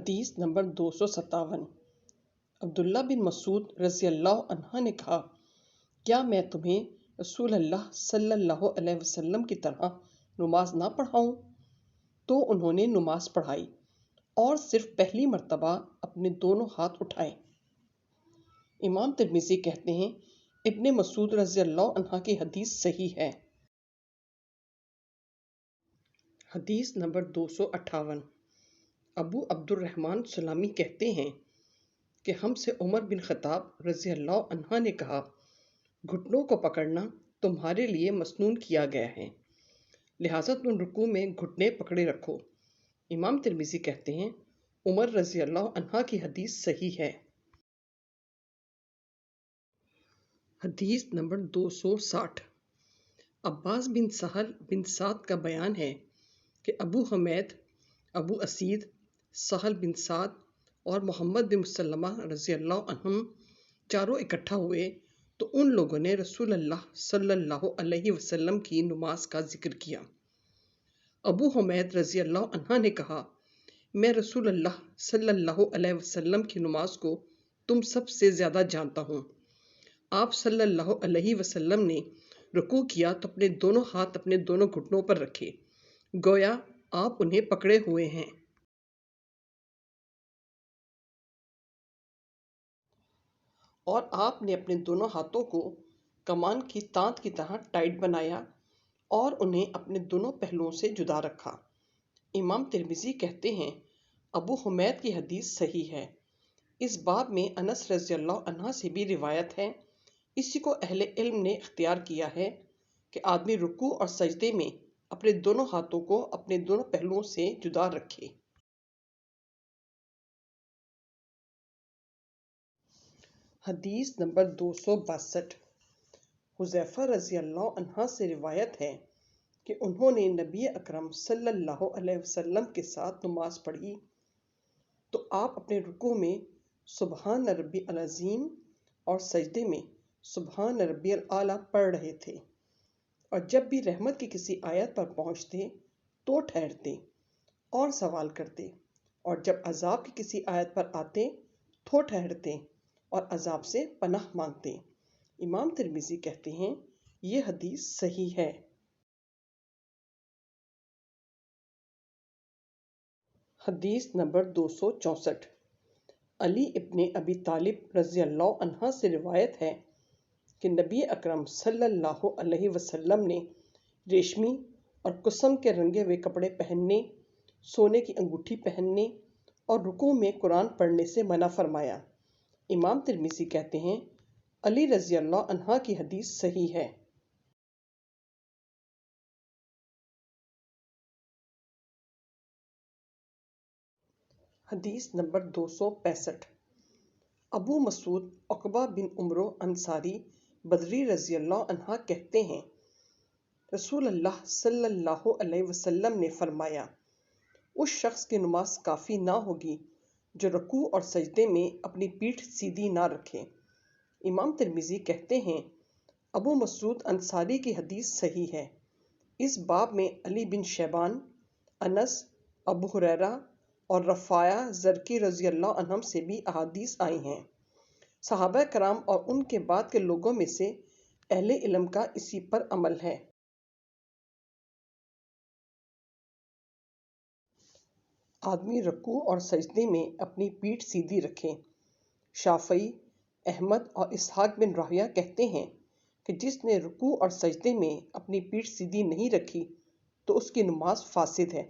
حدیث نمبر 257۔ عبداللہ بن مسعود رضی اللہ عنہ نے کہا، کیا میں تمہیں رسول اللہ صلی اللہ علیہ وسلم کی طرح نماز نہ پڑھاؤں؟ تو انہوں نے نماز پڑھائی اور صرف پہلی مرتبہ اپنے دونوں ہاتھ اٹھائے۔ امام ترمذی کہتے ہیں ابن مسعود رضی اللہ عنہ کی حدیث صحیح ہے۔ حدیث نمبر 258۔ ابو عبد الرحمن سلامی کہتے ہیں کہ ہم سے عمر بن خطاب رضی اللہ عنہ نے کہا، گھٹنوں کو پکڑنا تمہارے لیے مسنون کیا گیا ہے، لہٰذا تم رکوع میں گھٹنے پکڑے رکھو۔ امام ترمذی کہتے ہیں عمر رضی اللہ عنہ کی حدیث صحیح ہے۔ حدیث نمبر 260۔ عباس بن سہل بن سعد کا بیان ہے کہ ابو حمید، ابو اسید، سہل بن سعد اور محمد بن مسلمہ رضی اللہ عنہم چاروں اکٹھا ہوئے تو ان لوگوں نے رسول اللہ صلی اللہ علیہ وسلم کی نماز کا ذکر کیا۔ ابو حمید رضی اللہ عنہ نے کہا، میں رسول اللہ صلی اللہ علیہ وسلم کی نماز کو تم سب سے زیادہ جانتا ہوں۔ آپ صلی اللہ علیہ وسلم نے رکوع کیا تو اپنے دونوں ہاتھ اپنے دونوں گھٹنوں پر رکھے، گویا آپ انہیں پکڑے ہوئے ہیں۔ اور آپ نے اپنے دونوں ہاتھوں کو کمان کی تانت کی طرح ٹائٹ بنایا اور انہیں اپنے دونوں پہلوؤں سے جدا رکھا۔ امام ترمذی کہتے ہیں ابو حمید کی حدیث صحیح ہے۔ اس باب میں انس رضی اللہ عنہ سے بھی روایت ہے، اسی کو اہل علم نے اختیار کیا ہے کہ آدمی رکوع اور سجدے میں اپنے دونوں ہاتھوں کو اپنے دونوں پہلوؤں سے جدا رکھے۔ حدیث نمبر 262۔ حذیفہ رضی اللہ عنہ سے روایت ہے کہ انہوں نے نبی اکرم صلی اللہ علیہ وسلم کے ساتھ نماز پڑھی تو آپ اپنے رکوع میں سبحان ربی العظیم اور سجدے میں سبحان ربی الاعلیٰ پڑھ رہے تھے، اور جب بھی رحمت کی کسی آیت پر پہنچتے تو ٹھہرتے اور سوال کرتے، اور جب عذاب کی کسی آیت پر آتے تو ٹھہرتے اور عذاب سے پناہ مانگتے۔ امام ترمذی کہتے ہیں یہ حدیث صحیح ہے۔ حدیث نمبر 264۔ علی ابن ابی طالب رضی اللہ عنہ سے روایت ہے کہ نبی اکرم صلی اللہ علیہ وسلم نے ریشمی اور کسم کے رنگے ہوئے کپڑے پہننے، سونے کی انگوٹھی پہننے اور رکوع میں قرآن پڑھنے سے منع فرمایا۔ امام ترمذی کہتے ہیں علی رضی اللہ عنہ کی حدیث صحیح ہے۔ حدیث نمبر 265۔ ابو مسعود عقبہ بن عمرو انصاری بدری رضی اللہ عنہ کہتے ہیں رسول اللہ صلی اللہ علیہ وسلم نے فرمایا، اس شخص کی نماز کافی نہ ہوگی جو رکوع اور سجدے میں اپنی پیٹھ سیدھی نہ رکھے۔ امام ترمذی کہتے ہیں ابو مسعود انصاری کی حدیث صحیح ہے۔ اس باب میں علی بن شیبان، انس، ابو ہریرہ اور رفاعہ زرقی رضی اللہ عنہم سے بھی احادیث آئی ہیں۔ صحابہ کرام اور ان کے بعد کے لوگوں میں سے اہل علم کا اسی پر عمل ہے۔ آدمی رکوع اور سجدے میں اپنی پیٹھ سیدھی رکھے۔ شافعی، احمد اور اسحاق بن راہویہ کہتے ہیں کہ جس نے رکوع اور سجدے میں اپنی پیٹھ سیدھی نہیں رکھی تو اس کی نماز فاسد ہے،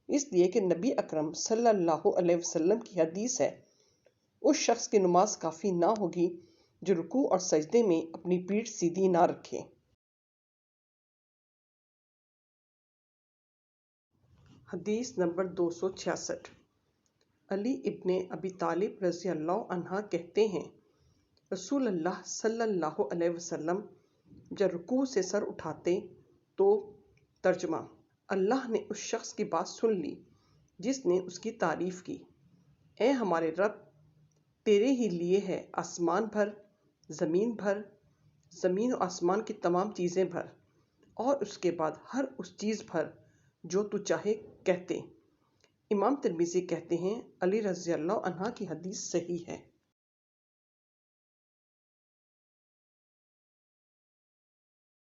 اس لیے کہ نبی اکرم صلی اللہ علیہ وسلم کی حدیث ہے، اس شخص کی نماز کافی نہ ہوگی جو رکوع اور سجدے میں اپنی پیٹھ سیدھی نہ رکھے۔ حدیث نمبر 266۔ علی ابن ابی طالب رضی اللہ عنہ کہتے ہیں رسول اللہ صلی اللہ علیہ وسلم جب رکوع سے سر اٹھاتے تو ترجمہ: اللہ نے اس شخص کی بات سن لی جس نے اس کی تعریف کی، اے ہمارے رب، تیرے ہی لیے ہے آسمان بھر، زمین بھر، زمین و آسمان کی تمام چیزیں بھر، اور اس کے بعد ہر اس چیز بھر جو تو چاہے کہتے، امام ترمذی کہتے ہیں علی رضی اللہ عنہ کی حدیث صحیح ہے۔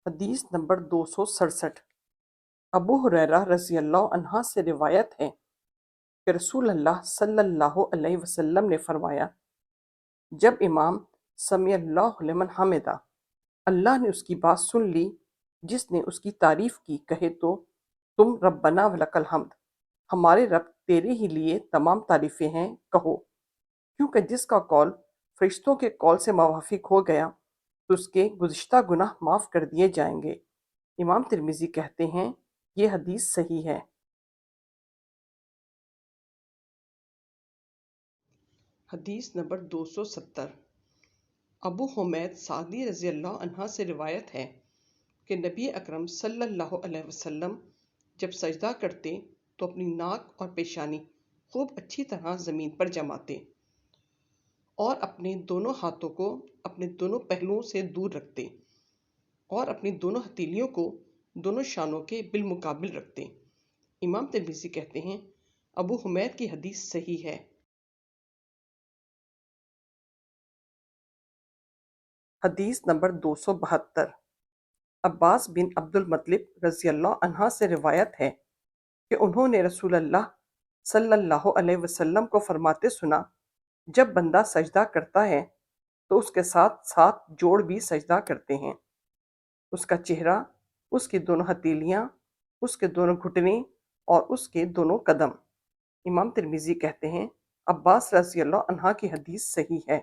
حدیث نمبر 267 ابو ہریرہ رضی اللہ عنہ سے روایت ہے کہ رسول اللہ صلی اللہ علیہ وسلم نے فرمایا، جب امام سمیع اللہ لمن حمدہ، اللہ نے اس کی بات سن لی، جس نے اس کی تعریف کی، کہے تو تم ربنا ولک الحمد، ہمارے رب تیرے ہی لیے تمام تعریفیں ہیں، کہو، کیونکہ جس کا قول فرشتوں کے قول سے موافق ہو گیا تو اس کے گزشتہ گناہ معاف کر دیے جائیں گے۔ امام ترمذی کہتے ہیں یہ حدیث صحیح ہے۔ حدیث نمبر 270 ابو حمید سعدی رضی اللہ عنہ سے روایت ہے کہ نبی اکرم صلی اللہ علیہ وسلم جب سجدہ کرتے تو اپنی ناک اور پیشانی خوب اچھی طرح زمین پر جماتے اور اپنے دونوں ہاتھوں کو اپنے دونوں پہلوؤں سے دور رکھتے اور اپنی دونوں ہتھیلیوں کو دونوں شانوں کے بالمقابل رکھتے۔ امام ترمذی کہتے ہیں ابو حمید کی حدیث صحیح ہے۔ حدیث نمبر 272 عباس بن عبد المطلب رضی اللہ عنہ سے روایت ہے کہ انہوں نے رسول اللہ صلی اللہ علیہ وسلم کو فرماتے سنا، جب بندہ سجدہ کرتا ہے تو اس کے ساتھ ساتھ جوڑ بھی سجدہ کرتے ہیں، اس کا چہرہ، اس کی دونوں ہتھیلیاں، اس کے دونوں گھٹنے اور اس کے دونوں قدم۔ امام ترمذی کہتے ہیں عباس رضی اللہ عنہ کی حدیث صحیح ہے۔